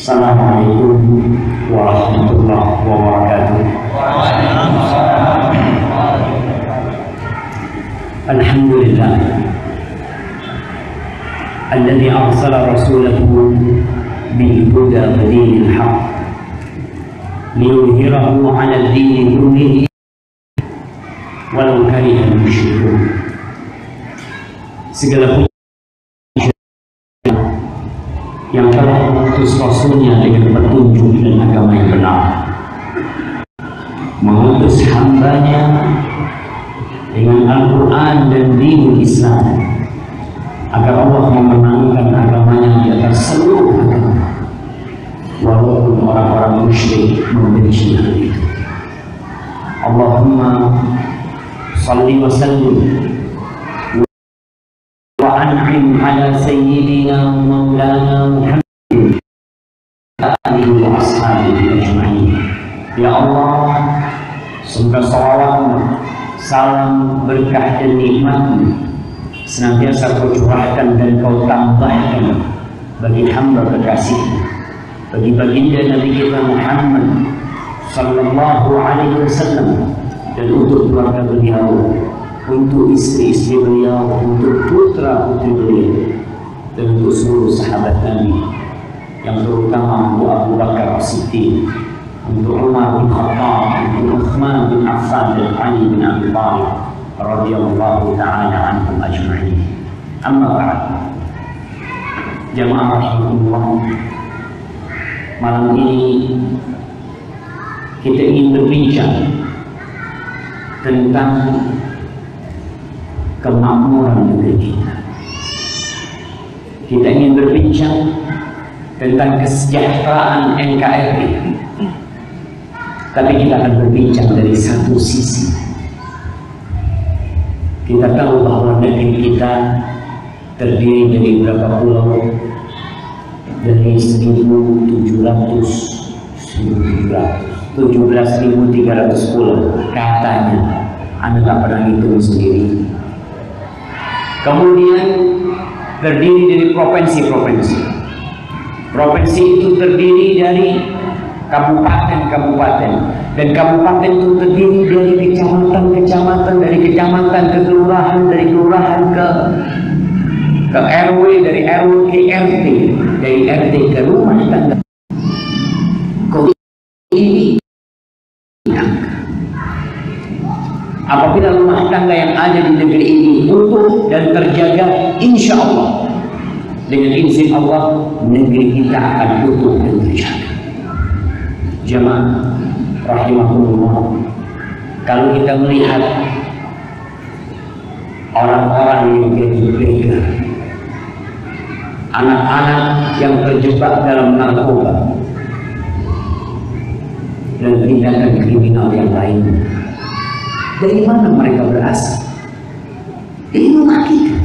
Assalamualaikum warahmatullahi wabarakatuh. Alhamdulillah alladzi arsala rasulahu bil huda wa dinil haqq liyudhhirahu 'ala ad-din kullihi walau karihal musyrikun. Segala yang telah mengutus Rasulnya dengan petunjuk dan agama yang benar, mengutus hambanya dengan Al-Quran dan dinul Islam, agar Allah memenangkan agamanya di atas seluruh agama, walaupun orang-orang musyrik membenci hal itu. Allahumma salli wa sallim وأنعم على سيدنا مولانا محمد وآله وأصحابه أجمعين. Ya Allah, semoga salawat, salam, berkah dan nikmat senantiasa Kau curahkan dan Kau tambahkan bagi hamba kekasih, bagi baginda Nabi kita Muhammad sallallahu alaihi wasallam, dan untuk keluarga beliau, untuk istri-istri beliau, untuk putra-putri beliau, dan untuk seluruh sahabat Nabi, yang terutama untuk Abu Bakar As-Siddiq, untuk Umar bin Khattab, untuk Uthman bin Affan, dan Ali bin Abi Thalib radhiyallahu ta'ala anhum ajma'in. Amma ba'd. Jamaah rahimahullah, malam ini kita ingin berbincang tentang kemakmuran negeri kita. Kita ingin berbincang tentang kesejahteraan NKRI, tapi kita akan berbincang dari satu sisi. Kita tahu bahwa negeri kita terdiri dari berapa pulau? Dari 17.300 pulau katanya. Anda tak pernah hitung sendiri. Kemudian terdiri dari provinsi-provinsi. Provinsi itu terdiri dari kabupaten-kabupaten, dan kabupaten itu terdiri dari kecamatan-kecamatan, dari kecamatan ke kelurahan, dari kelurahan ke RW, dari RW ke RT, dari RT ke rumah tangga. Ini apabila rumah tangga yang ada di negeri ini utuh dan terjaga, insya Allah dengan izin Allah negeri kita akan utuh dan terjaga. Jemaah rahimahullah, kalau kita melihat orang-orang yang jadi begal, anak-anak yang terjebak dalam narkoba dan tindakan kriminal yang lainnya, dari mana mereka berasal? Dari rumah kita,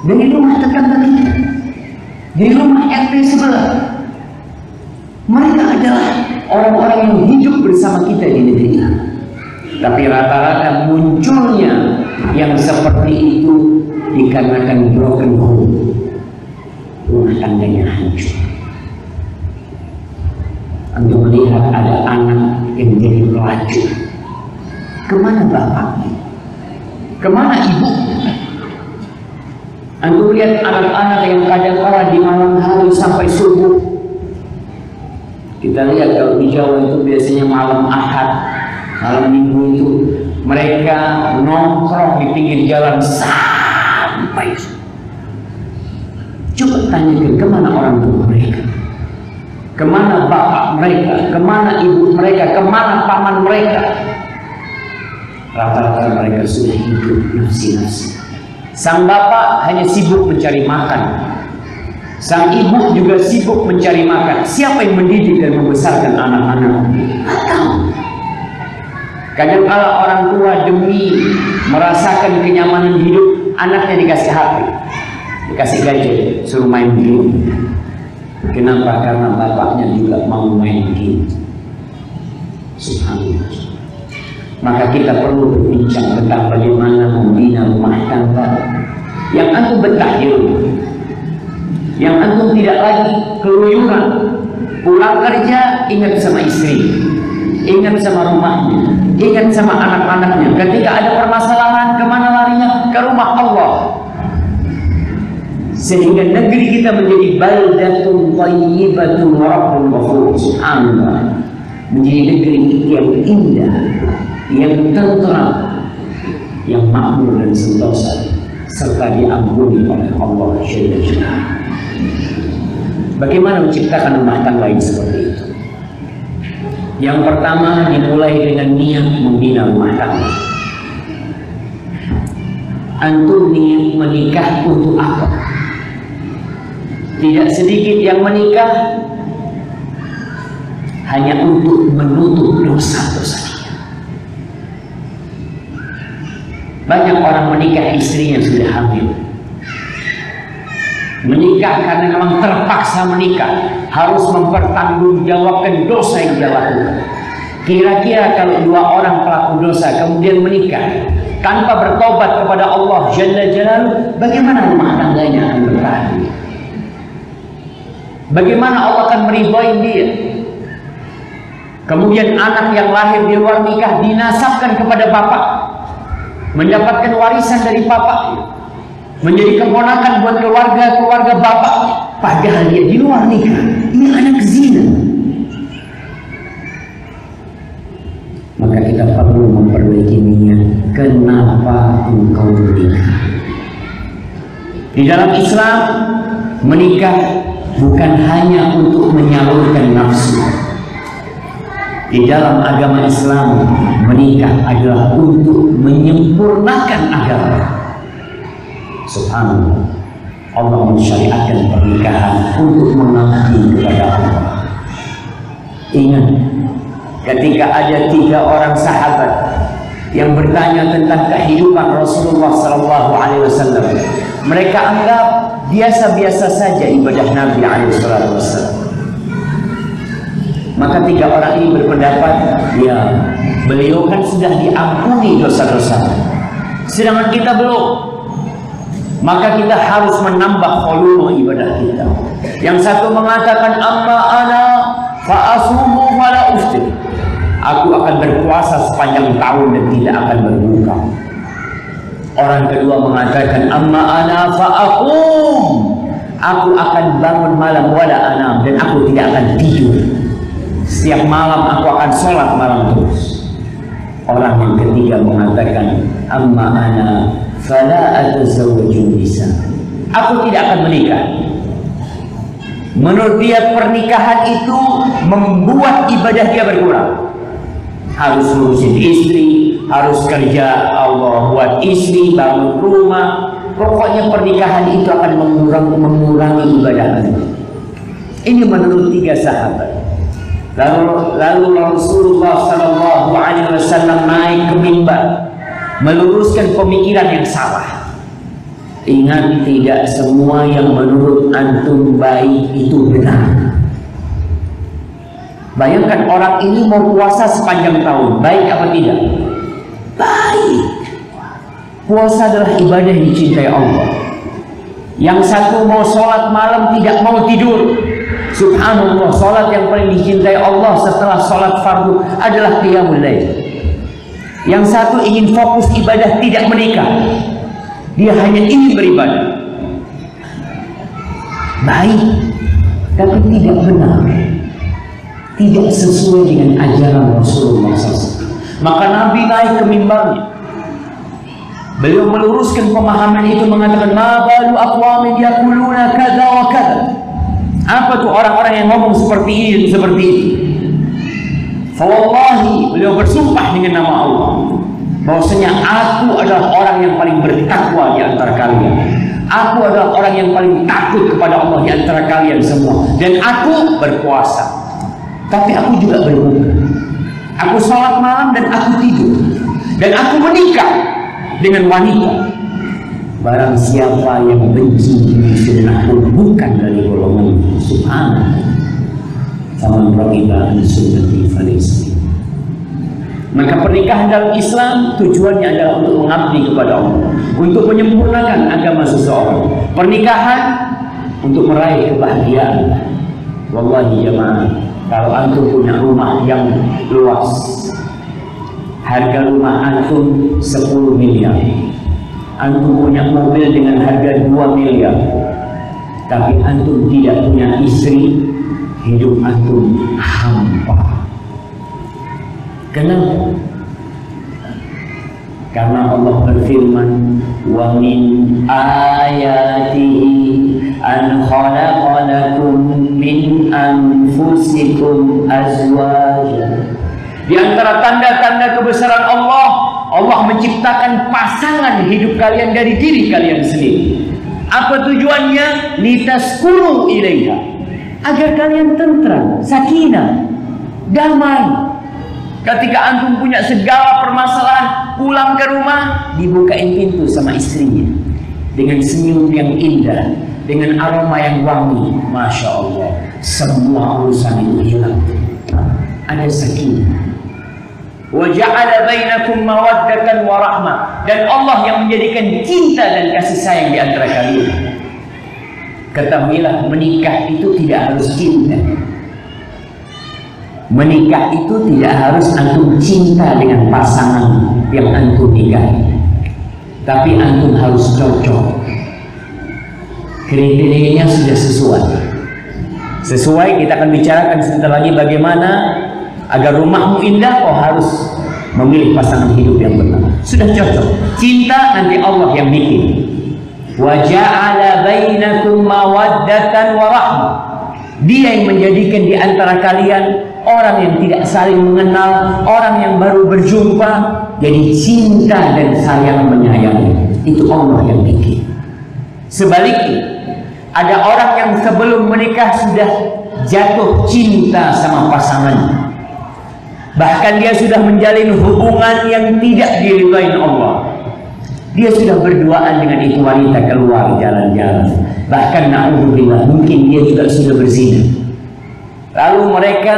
dari rumah tetangga kita, dari rumah RT sebelah. Mereka adalah orang-orang yang hidup bersama kita di negeri ini. Tapi rata-rata munculnya yang seperti itu dikarenakan broken home, rumah tangganya hancur. Untuk melihat ada anak yang jadi pelacur, kemana bapaknya? Kemana ibu? Anda lihat anak-anak yang kadang-kadang di malam hari sampai subuh. Kita lihat kalau di Jawa itu biasanya malam Ahad, malam Minggu itu mereka nongkrong di pinggir jalan sampai subuh. Coba tanyakan kemana orang tua mereka, kemana bapak mereka, kemana ibu mereka, kemana paman mereka. Rata-rata mereka sudah hidup nafsi-nafsi. Sang bapak hanya sibuk mencari makan, sang ibu juga sibuk mencari makan. Siapa yang mendidik dan membesarkan anak-anak? Atau kadang-kala orang tua demi merasakan kenyamanan hidup, anaknya dikasih HP, dikasih gadget, suruh main game. Kenapa? Karena bapaknya juga mau main game. Subhanallah. Maka kita perlu berbincang tentang bagaimana membina rumah tangga yang antum betah di rumah. yang antum tidak lagi keluyuran, pulang kerja ingat sama istri, ingat sama rumahnya, ingat sama anak-anaknya. Ketika ada permasalahan, kemana larinya? Ke rumah Allah. Sehingga negeri kita menjadi baldatun thayyibatun wa rabbun ghafur. Subhanallah, menjadi negeri yang indah, yang tenteram, yang makmur dan sentosa, serta diampuni oleh Allah Jalla Jalaluhu. Bagaimana menciptakan rumah tangga yang seperti itu? Yang pertama, dimulai dengan niat membina rumah tangga. Antum niat menikah untuk apa? Tidak sedikit yang menikah hanya untuk menutup dosa-dosanya. Banyak orang menikah istrinya sudah hamil. Menikah karena memang terpaksa menikah, harus mempertanggungjawabkan dosa yang dia lakukan. Kira-kira kalau dua orang pelaku dosa kemudian menikah tanpa bertobat kepada Allah Jalla Jalaluhu, bagaimana rumah tangganya akan bertahan? Bagaimana Allah akan meridhai dia? Kemudian anak yang lahir di luar nikah dinasabkan kepada bapak, mendapatkan warisan dari bapak, menjadi keponakan buat keluarga bapak, padahal dia di luar nikah. Ini anak zina. Maka kita perlu memperbaiki niat. Kenapa engkau menikah? Di dalam Islam, menikah bukan hanya untuk menyalurkan nafsu. Di dalam agama Islam, menikah adalah untuk menyempurnakan agama. Subhanallah, Allah mensyariatkan pernikahan untuk mengabdi kepada Allah. Ingat, ketika ada 3 orang sahabat yang bertanya tentang kehidupan Rasulullah SAW, mereka anggap biasa-biasa saja ibadah Nabi SAW. Maka 3 orang ini berpendapat, ya beliau kan sudah diampuni dosa-dosa, sedangkan kita belum. Maka kita harus menambah volume ibadah kita. Yang satu mengatakan, amma ana fa asumu wa la uftir. Aku akan berpuasa sepanjang tahun dan tidak akan berbuka. Orang kedua mengatakan, amma ana fa aqum. Aku akan bangun malam wala anam, dan aku tidak akan tidur. Setiap malam aku akan sholat malam terus. Orang yang ketiga mengatakan, amma ana fala atazawwaju nisa. Aku tidak akan menikah. Menurut dia pernikahan itu membuat ibadah dia berkurang. Harus ngurusin istri, harus kerja Allah buat istri, bangun rumah. Pokoknya pernikahan itu akan mengurangi ibadah. Ini menurut 3 sahabat. Lalu Rasulullah SAW naik ke mimbar meluruskan pemikiran yang salah. Ingat, tidak semua yang menurut antum baik itu benar. Bayangkan orang ini mau puasa sepanjang tahun, baik apa tidak? Baik. Puasa adalah ibadah yang dicintai Allah. Yang satu mau sholat malam tidak mau tidur. Subhanallah, sholat yang paling dicintai Allah setelah sholat fardu adalah qiyamul lail. Yang satu ingin fokus ibadah, tidak menikah. Dia hanya ingin beribadah. Baik, tapi tidak benar. Tidak sesuai dengan ajaran Rasulullah SAW. Maka Nabi naik ke mimbarnya. Beliau meluruskan pemahaman itu, mengatakan, ma balu aqwamin yaquluna kadza wa kadza. Apa tuh orang-orang yang ngomong seperti ini dan seperti itu? Fawallahi, beliau bersumpah dengan nama Allah, bahwasanya aku adalah orang yang paling bertakwa di antara kalian. Aku adalah orang yang paling takut kepada Allah di antara kalian semua. Dan aku berpuasa, tapi aku juga berbuka. Aku sholat malam dan aku tidur. Dan aku menikah dengan wanita. Barang siapa yang benci sunnah pun bukan dari golongan. Subhanallah. Faman raghiba an sunnati falaysa. Maka pernikahan dalam Islam tujuannya adalah untuk mengabdi kepada Allah, untuk menyempurnakan agama seseorang. Pernikahan untuk meraih kebahagiaan. Wallahi jemaah, kalau antum punya rumah yang luas, harga rumah antum 10 miliar, antum punya mobil dengan harga 2 miliar, tapi antum tidak punya istri, hidup antum hampa. Kenapa? Karena Allah berfirman, wa min ayatihi an khalaqa lakum min anfusikum azwajan. Di antara tanda-tanda kebesaran Allah, Allah menciptakan pasangan hidup kalian dari diri kalian sendiri. Apa tujuannya? Litaskunu ilaiha, agar kalian tentram, sakinah, damai. Ketika antum punya segala permasalahan, pulang ke rumah, dibukain pintu sama istrinya dengan senyum yang indah, dengan aroma yang wangi. Masya Allah, semua urusan itu hilang. Ada sakinah. Wa ja'ala bainakum mawaddatan wa rahmah, dan Allah yang menjadikan cinta dan kasih sayang di antara kalian. Ketahuilah, menikah itu tidak harus cinta. Menikah itu tidak harus antum cinta dengan pasangan yang antum nikahi, tapi antum harus cocok. Kriterianya sudah sesuai. Kita akan bicarakan sebentar lagi bagaimana agar rumahmu indah. Oh, harus memilih pasangan hidup yang benar. Sudah cocok, cinta nanti Allah yang bikin. Wa ja'ala bainakum mawaddatan wa rahmah. Dia yang menjadikan di antara kalian orang yang tidak saling mengenal, orang yang baru berjumpa, jadi cinta dan sayang menyayangi. Itu Allah yang bikin. Sebaliknya, ada orang yang sebelum menikah sudah jatuh cinta sama pasangannya. Bahkan dia sudah menjalin hubungan yang tidak diridhai Allah. Dia sudah berduaan dengan itu wanita, keluar jalan-jalan. Bahkan na'udzubillah, mungkin dia juga sudah berzina. Lalu mereka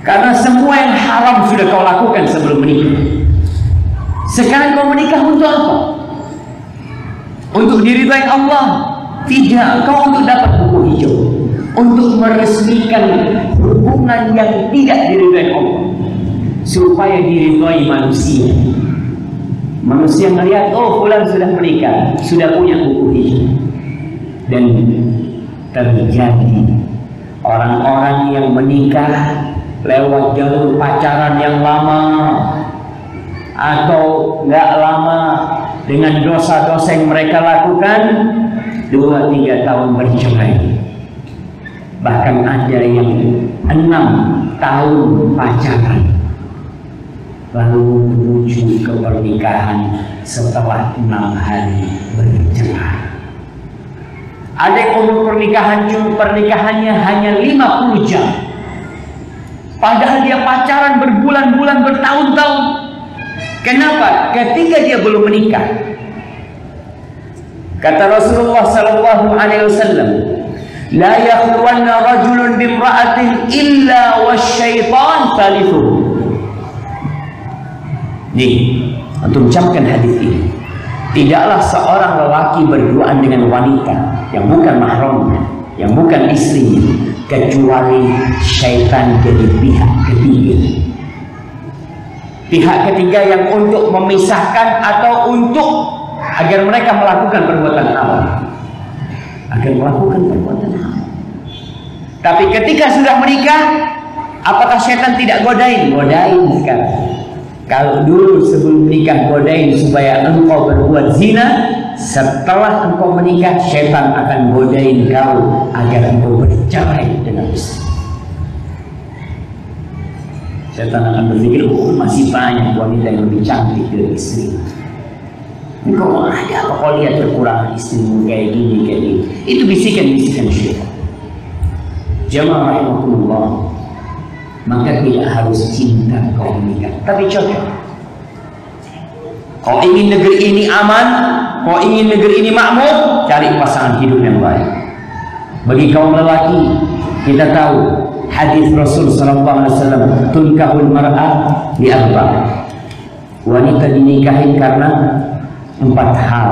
karena semua yang haram sudah kau lakukan sebelum menikah. Sekarang kau menikah untuk apa? Untuk diridhai Allah? Tidak. Kau untuk dapat buku hijau, untuk meresmikan hubungan yang tidak diridhai Allah, supaya diridhai manusia. Manusia melihat, oh fulan sudah menikah, sudah punya buku hijau. Dan terjadi orang-orang yang menikah lewat jalur pacaran yang lama atau nggak lama, dengan dosa-dosa yang mereka lakukan, 2-3 tahun bercerai. Bahkan ada yang 6 tahun pacaran, lalu menuju ke pernikahan setelah 6 hari bercerai. Ada yang umur pernikahannya hanya 50 jam, padahal dia pacaran berbulan-bulan, bertahun-tahun. Kenapa? Ketika dia belum menikah, kata Rasulullah sallallahu alaihi wasallam, la yakhluwanna rajulun bimra'atin illa wasyaitan thalithuhu. Nih, antum camkan hadis ini. Tidaklah seorang lelaki berduaan dengan wanita yang bukan mahramnya, yang bukan istrinya, kecuali syaitan jadi pihak ketiga. Pihak ketiga yang untuk memisahkan atau untuk agar mereka melakukan perbuatan haram. Tapi ketika sudah menikah, apakah syaitan tidak godain? Godain sekarang. Kalau dulu sebelum menikah godain supaya engkau berbuat zina, setelah engkau menikah syaitan akan godain kau agar engkau bercerai dengan istri. Syaitan akan berpikir, oh masih banyak wanita yang lebih cantik dari istri. Engkau ada apa kau lihat kekurangan istrimu kayak gini, kayak gini. Itu bisikan-bisikan syaitan. Jamaah rahimahullah, maka tidak harus cinta kau menikah, tapi cocok. Kau ingin negeri ini aman, kau ingin negeri ini makmur, cari pasangan hidup yang baik. Bagi kaum lelaki, kita tahu hadis Rasul sallallahu alaihi wasallam, tunkahul mar'ah li arba'. Wanita dinikahin karena 4 hal.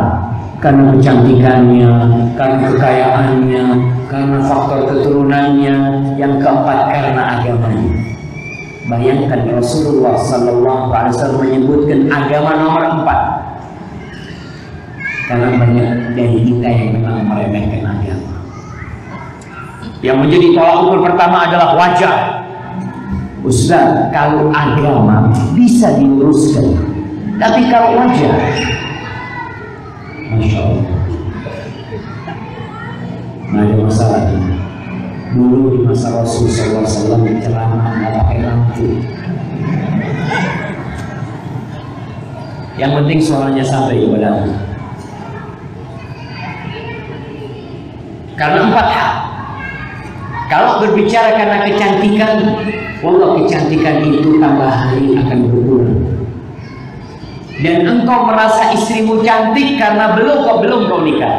Karena kecantikannya, karena kekayaannya, karena faktor keturunannya, yang keempat karena agamanya. Bayangkan Rasulullah SAW menyebutkan agama nomor 4. Karena banyak dari kita yang memang meremehkan agama. Yang menjadi tolak ukur pertama adalah wajah. Ustaz, kalau agama bisa diluruskan, tapi kalau wajah, Masya Allah, nggak ada masalah. Dulu di masa Rasulullah SAW ceramah nggak pakai lampu. Yang penting suaranya sampai kepada Allah. Karena 4 hal. Kalau berbicara karena kecantikan, wallah kecantikan itu tambah hari akan berkurang. Dan engkau merasa istrimu cantik karena belum kau nikah.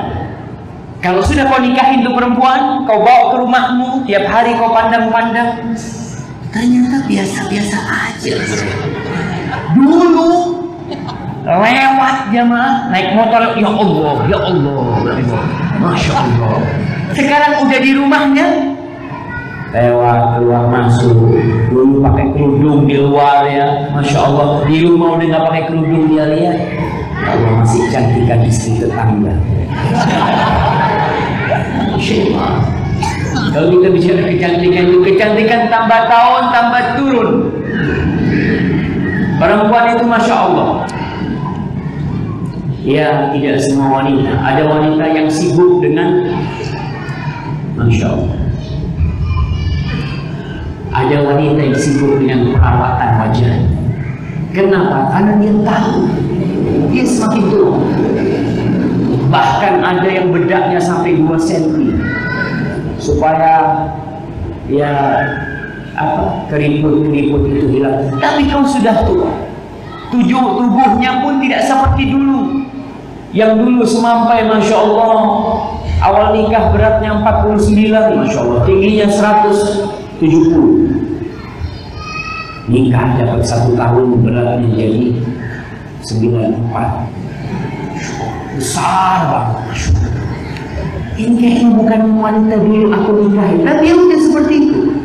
Kalau sudah kau nikahin tuh perempuan, kau bawa ke rumahmu, tiap hari kau pandang-pandang, ternyata biasa-biasa aja. Dulu lewat jamaah naik motor, ya Allah, ya Allah, Masya Allah. Sekarang udah di rumahnya, lewat keluar masuk. Dulu pakai kerudung di luar ya, Masya Allah. Di rumah udah nggak pakai kerudung, dia lihat, Allah masih cantikan istri tetangga. Kalau kita bicara kecantikan itu, kecantikan tambah tahun tambah turun. Perempuan itu Masya Allah. Ya, tidak semua wanita. Ada wanita yang sibuk dengan Masya Allah. Ada wanita yang sibuk dengan perawatan wajah. Kenapa? Karena dia tahu dia semakin turun. Bahkan ada yang bedaknya sampai 2 cm supaya ya keriput-keriput itu hilang. Tapi kau sudah tua, tubuhnya pun tidak seperti dulu. Yang dulu semampai, Masya Allah, awal nikah beratnya 49, Masya Allah, tingginya 170. Nikah dapat 1 tahun, beratnya jadi 94. Besar banget, Masya Allah. Ini kayaknya bukan wanita dulu aku nikahin, tapi dia udah seperti itu.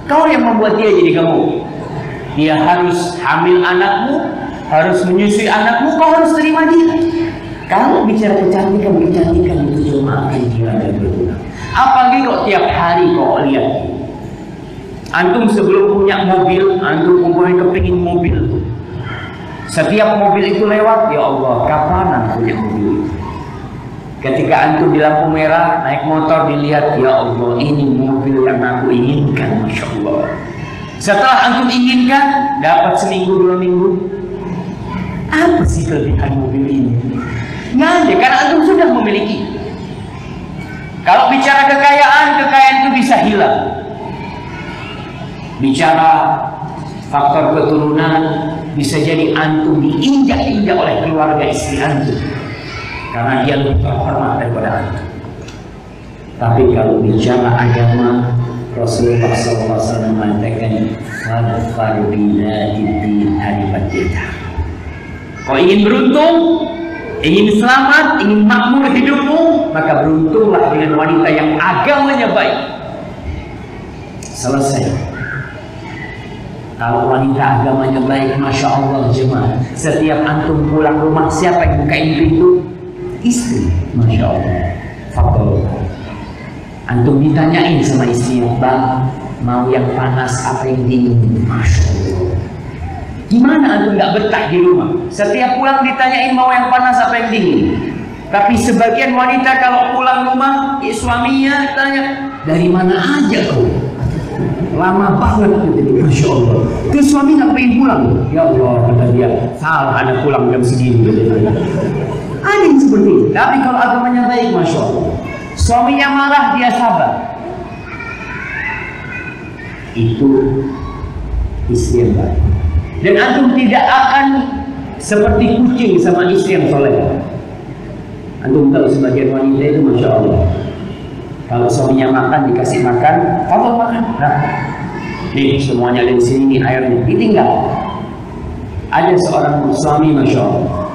Kau yang membuat dia jadi gemuk. Dia harus hamil anakmu, harus menyusui anakmu, kau harus terima dia. Kalau bicara kecantikan itu cuma akan hilang dan berguna. Apalagi kok tiap hari kau lihat. Antum sebelum punya mobil, antum mempunyai kepingin mobil. Setiap mobil itu lewat, ya Allah, kapan aku punya mobil itu? Ketika antum di lampu merah, naik motor dilihat, ya Allah, ini mobil yang aku inginkan, Masya Allah. Setelah antum inginkan, dapat seminggu, 2 minggu. Apa sih kelebihan mobil ini? Nggak ada, karena antum sudah memiliki. Kalau bicara kekayaan itu bisa hilang. Bicara faktor keturunan, bisa jadi antum diinjak-injak oleh keluarga istri antum karena dia lebih terhormat daripada antum. Tapi kalau bicara agama, Rasulullah SAW mengatakan, "Fadfar binadidin hadibatita." Kau ingin beruntung, ingin selamat, ingin makmur hidupmu, maka beruntunglah dengan wanita yang agamanya baik. Selesai. Kalau wanita agamanya baik, Masya Allah jemaah, setiap antum pulang rumah, siapa yang bukain pintu? Istri. Masya Allah. Faktor. Antum ditanyain sama istrinya, "Bang, mau yang panas apa yang dingin?" Masya Allah. Gimana antum nggak betah di rumah? Setiap pulang ditanyain mau yang panas apa yang dingin. Tapi sebagian wanita kalau pulang rumah, suaminya tanya, "Dari mana aja kau? Lama banget," gitu. Masya Allah. Terus suami nggak pengen pulang. Ya Allah, kata dia, salah ada pulang jam segini. Ada yang seperti itu. Tapi kalau agamanya baik, Masya Allah, suaminya marah, dia sabar. Itu istri yang baik. Dan antum tidak akan seperti kucing sama istri yang soleh. Antum tahu sebagian wanita itu, Masya Allah, kalau suaminya makan, dikasih makan, kalau makan, nah, nih semuanya ada di sini, nih airnya, ditinggal. Ada seorang suami, Masya Allah,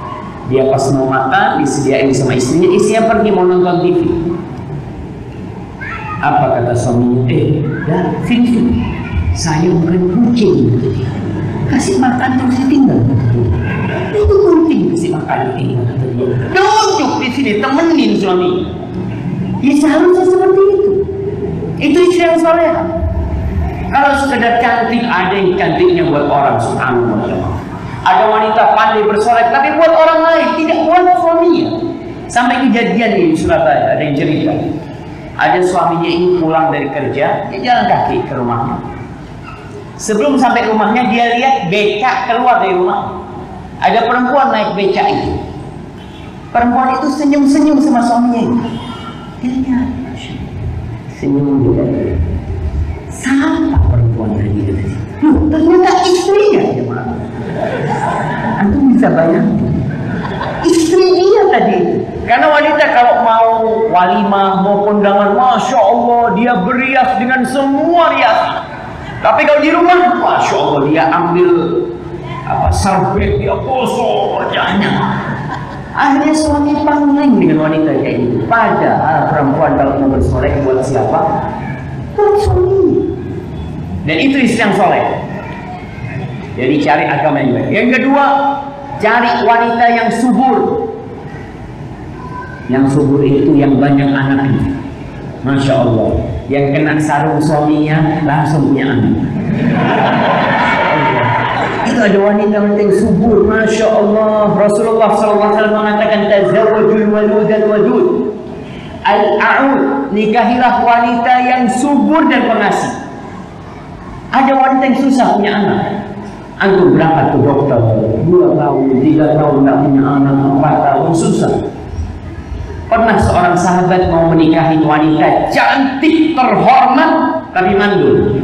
dia pas mau makan disediain sama istrinya pergi mau nonton TV. Apa kata suaminya? Dah finish, saya bukan kucing. Kasih makan terus tinggal. Itu penting kasih makan tinggal. Duduk di sini temenin suami. Ya seharusnya seperti itu. Itu istri yang soleh. Kalau sekedar cantik, ada yang cantiknya buat orang, subhanallah. Ada wanita pandai bersolek, tapi buat orang lain, tidak buat suaminya. Sampai kejadian di Surabaya, ada yang cerita. Ada suaminya ini pulang dari kerja, dia jalan kaki ke rumahnya. Sebelum sampai rumahnya, dia lihat becak keluar dari rumah. Ada perempuan naik becak itu. Perempuan itu senyum-senyum sama suaminya. Dia lihat, senyum juga. Siapa perempuan tadi? Loh, ternyata istrinya. Antum bisa bayangkan, istri dia tadi. Karena wanita kalau mau walimah, mau kondangan, Masya Allah, dia berias dengan semua rias. Tapi kalau di rumah, Masya Allah, dia ambil sarbet, dia gosok wajahnya. Akhirnya suami pangling dengan wanita kayak itu. Padahal perempuan kalau mau bersolek buat siapa? Buat suami. Dan itu istri yang soleh. Jadi cari agama yang baik. Yang kedua, cari wanita yang subur. Yang subur itu yang banyak anaknya. Masya Allah. Yang kena sarung suaminya langsung punya anak. Itu ada wanita yang subur, Masya Allah. Rasulullah SAW mengatakan, tazawwajul walud dan wadud. Al-a'ud, nikahilah wanita yang subur dan pengasih. Ada wanita yang susah punya anak. Antum berangkat ke dokter 2 tahun, 3 tahun tidak punya anak, 4 tahun, susah. Pernah seorang sahabat mau menikahi wanita cantik, terhormat, tapi mandul.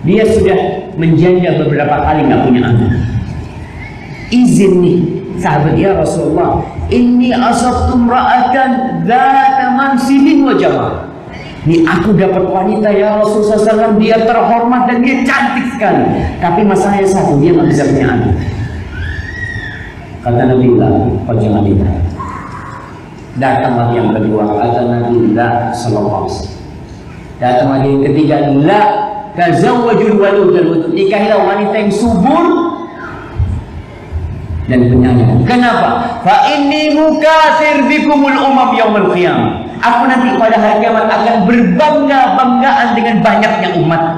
Dia sudah menjanda beberapa kali nggak punya anak. Izin nih sahabat, ya Rasulullah, inni asabtu imra'atan dzata mansibin wa jamal. Nih aku dapat wanita ya Rasulullah SAW, dia terhormat dan dia cantik sekali. Tapi masalahnya satu, dia nggak bisa punya anak. Kata Nabi, kau jangan nikah. Datang lagi yang kedua, kata Nabi sallallahu alaihi wasallam. Datang lagi yang ketiga, la tazawwajul walud dan wadud. Nikahilah wanita yang subur dan penyayang. Kenapa? Fa inni mukatsir bikumul umam yaumil qiyamah. Aku nanti pada hari kiamat akan berbangga-banggaan dengan banyaknya umat.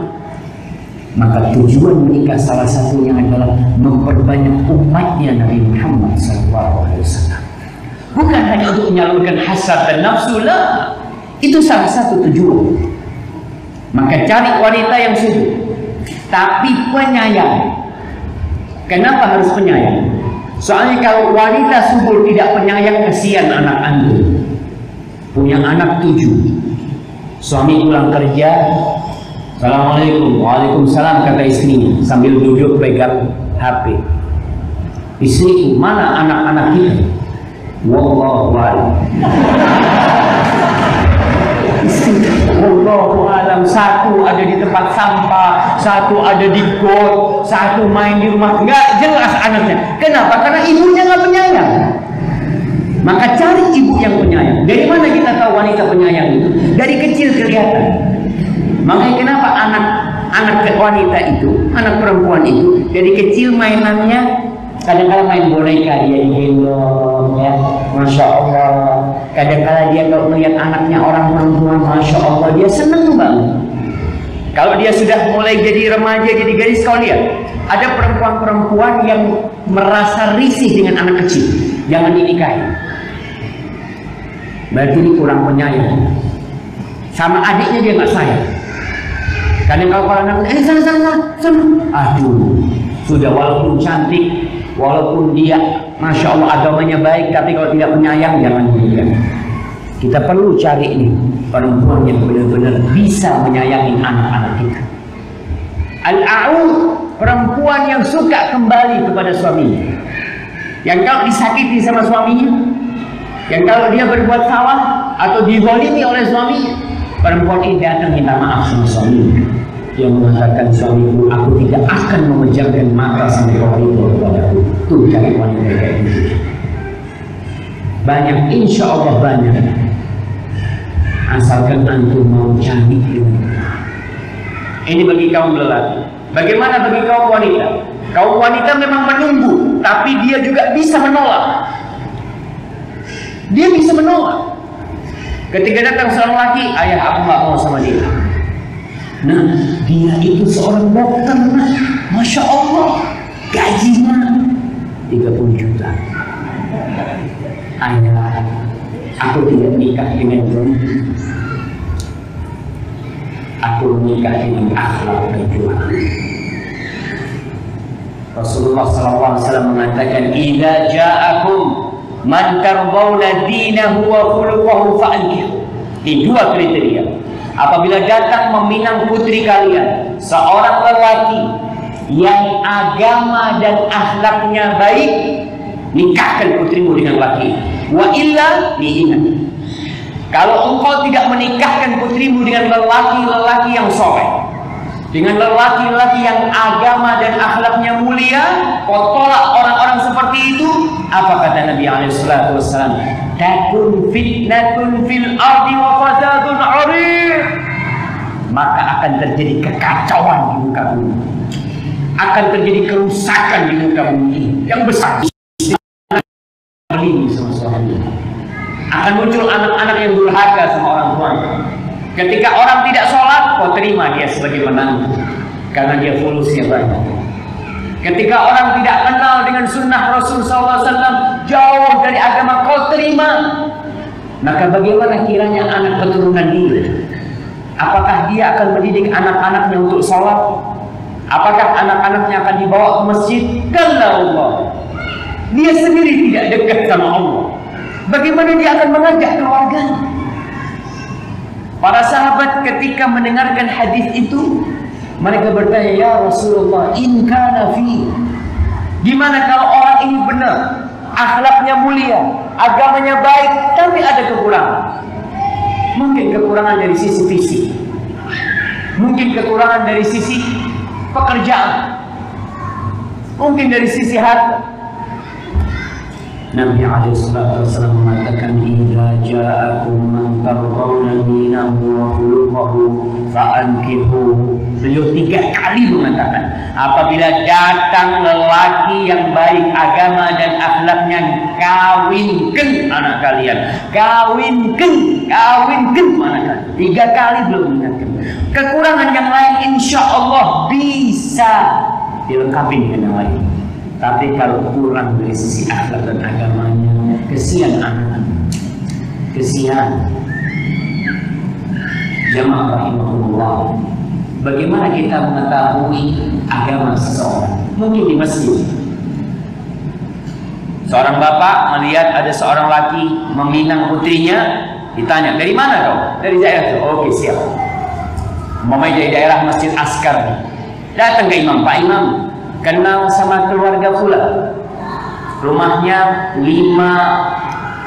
Maka tujuan menikah salah satunya adalah memperbanyak umatnya Nabi Muhammad SAW. Bukan hanya untuk menyalurkan hasrat dan nafsu lah. Itu salah satu tujuan. Maka cari wanita yang subur, tapi penyayang. Kenapa harus penyayang? Soalnya kalau wanita subur tidak penyayang, kasihan anak antum. Punya anak 7, suami pulang kerja, Assalamualaikum, waalaikumsalam, kata istrinya sambil duduk pegang HP. Istriku, mana anak-anak kita? Wallahu a'lam. Wallahu a'lam. Satu ada di tempat sampah, satu ada di got, satu main di rumah. Nggak jelas anaknya. Kenapa? Karena ibunya nggak penyayang. Maka cari ibu yang penyayang. Dari mana kita tahu wanita penyayang itu? Dari kecil kelihatan. Makanya kenapa anak wanita itu, anak perempuan itu, dari kecil mainannya kadang-kadang main boneka, dia digendong, ya, Masya Allah. Kadang-kadang dia kalau melihat anaknya orang perempuan, Masya Allah, dia seneng banget. Kalau dia sudah mulai jadi remaja, jadi gadis, kau lihat ada perempuan-perempuan yang merasa risih dengan anak kecil, jangan dinikahi. Berarti ini kurang penyayang. Sama adiknya dia nggak sayang. Kadang kalau anak, sana. Aduh, sudah walaupun cantik, walaupun dia Masya Allah agamanya baik, tapi kalau tidak penyayang, jangan dinikahi. Kita perlu cari ini perempuan yang benar-benar bisa menyayangi anak-anak kita. Al-a'ud, perempuan yang suka kembali kepada suaminya, yang kalau disakiti sama suaminya, yang kalau dia berbuat salah atau dizalimi oleh suaminya, perempuan ini datang minta maaf sama suaminya. Yang mengatakan suamiku, aku tidak akan memejamkan mata sampai kau ridho kepadaku. Tuh cari wanita kayak gitu. Banyak, insya Allah banyak. Asalkan antum mau cari ilmu. Ini bagi kaum lelaki. Bagaimana bagi kaum wanita? Kaum wanita memang menunggu, tapi dia juga bisa menolak. Dia bisa menolak. Ketika datang seorang laki, ayah aku nggak mau sama dia. Nah, dia itu seorang dokter, masya Allah, gajinya 30 juta. Ayah, aku tidak nikah dengan dia. Aku menikah dengan akhlak perjuangan. Rasulullah SAW mengatakan, "Idza ja'akum man tardawna dinahu wa khuluquhu fa'ankihu." Ini dua kriteria. Apabila datang meminang putri kalian, seorang lelaki yang agama dan akhlaknya baik, nikahkan putrimu dengan laki. Wa illa, diingat, kalau engkau tidak menikahkan putrimu dengan lelaki-lelaki yang soleh, dengan lelaki-lelaki yang agama dan akhlaknya mulia, kau tolak orang-orang seperti itu, apa kata Nabi SAW? Takun fitnatun fil ardi wa fasadun 'arid. Maka akan terjadi kekacauan di muka bumi, akan terjadi kerusakan di muka bumi yang besar. Akan muncul anak-anak yang durhaka sama orang tuanya. Ketika orang tidak sholat, kau terima dia sebagai menantu karena dia fulusnya banyak. Ketika orang tidak kenal dengan sunnah Rasul SAW, jauh dari agama, kau terima. Maka bagaimana kiranya anak keturunan dia? Apakah dia akan mendidik anak-anaknya untuk sholat? Apakah anak-anaknya akan dibawa ke masjid? Kalla Allah, dia sendiri tidak dekat sama Allah. Bagaimana dia akan mengajak keluarganya? Para sahabat ketika mendengarkan hadis itu, mereka bertanya, "Ya Rasulullah, in kana fi." Gimana kalau orang ini benar, akhlaknya mulia, agamanya baik, tapi ada kekurangan? Mungkin kekurangan dari sisi fisik, mungkin kekurangan dari sisi pekerjaan, mungkin dari sisi harta. Nabi SAW mengatakan, "Idza ja'akum man tardawna dinahu wa khuluquhu fa'ankihuhu." Beliau 3 kali mengatakan, apabila datang lelaki yang baik agama dan akhlaknya, kawinkan anak kalian. Kawinkan anak kalian. 3 kali belum mengingatkan. Kekurangan yang lain insya Allah bisa dilengkapi dengan yang lain. Tapi kalau kurang dari sisi akhlak dan agamanya, kesian anak, kesian. Jamaah rahimahullah, bagaimana kita mengetahui agama seseorang? Mungkin di masjid. Seorang bapak melihat ada seorang laki meminang putrinya, ditanya, "Dari mana kau?" "Dari daerah itu." "Oke, siap." Umpamanya dari daerah Masjid Askar. Datang ke imam, "Pak Imam, kenal sama keluarga fulan, rumahnya 5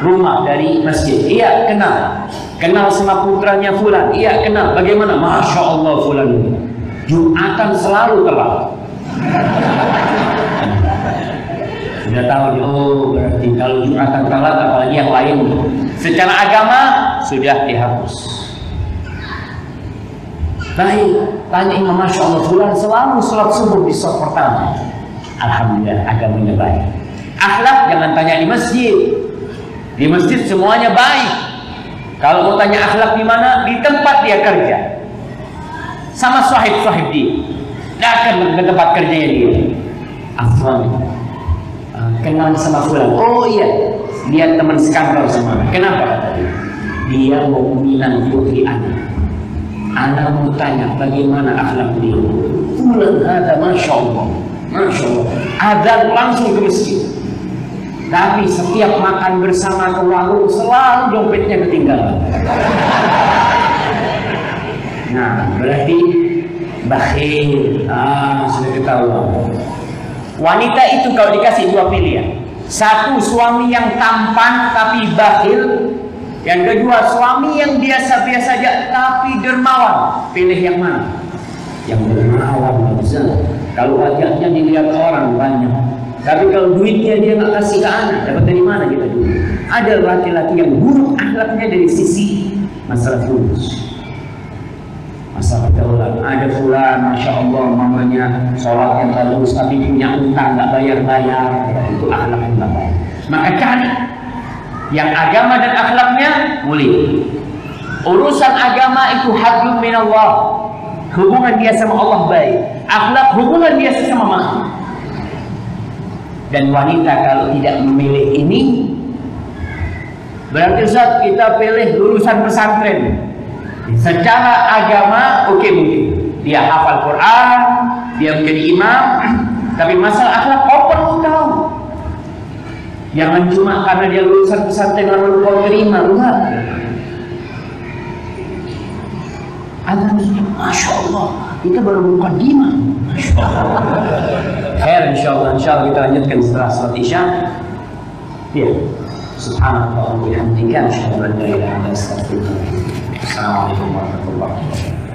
rumah dari masjid." "Iya, kenal." "Kenal sama putranya fulan?" "Iya, kenal." "Bagaimana?" "Masya Allah, fulan ini Jumatan selalu telat." Sudah tahu, oh berarti kalau Jumatan telat, apalagi yang lain, secara agama sudah dihapus. Baik, tanya imam, "Masya Allah, fulan selalu sholat subuh di shaf pertama." Alhamdulillah, agamanya baik. Akhlak jangan tanya di masjid. Di masjid semuanya baik. Kalau mau tanya akhlak di mana? Di tempat dia kerja, sama sahib-sahib dia. Datang ke tempat kerjanya dia. "Afwan, kenal sama fulan." "Oh iya, dia teman sekantor sama." "Kenapa?" "Dia mau minang putri anak. Anak mau tanya bagaimana akhlak dia." "Fulan ada, Masya Allah, Masya Allah." Adzan langsung ke masjid. Tapi setiap makan bersama ke warung, selalu dompetnya ketinggalan. Nah, berarti bakhil. Sudah ketahuan. Wanita itu kalau dikasih 2 pilihan. 1, suami yang tampan tapi bakhil. Yang kedua, suami yang biasa-biasa saja tapi dermawan. Pilih yang mana? yang dermawan, kalau wajahnya dilihat orang banyak, tapi kalau duitnya dia nggak kasih ke anak, dapat dari mana kita dulu? Ada laki-laki yang buruk akhlaknya dari sisi masalah fulus, masalah daulat. Ada fulan, masya Allah, mamanya sholatnya bagus, tapi punya utang nggak bayar-bayar, itu akhlak yang nggak baik. Maka cari yang agama dan akhlaknya mulia. Urusan agama itu hablum minallah, hubungan dia sama Allah baik. Akhlak hubungan dia sama makhluk. Dan wanita kalau tidak memilih ini, berarti saat kita pilih lulusan pesantren. Secara agama oke, mungkin dia hafal Quran, dia menjadi imam, tapi masalah akhlak perlu tahu. Jangan cuma karena dia lulusan pesantren lalu kau terima, enggak. Masya Allah, kita baru buka dima. Khair, insya Allah kita lanjutkan setelah salat isya. Ya, subhanallah wa bihamdika, asyhadu an la ilaha illa anta, astaghfiruka wa atubu ilaik. Assalamualaikum warahmatullahi wabarakatuh.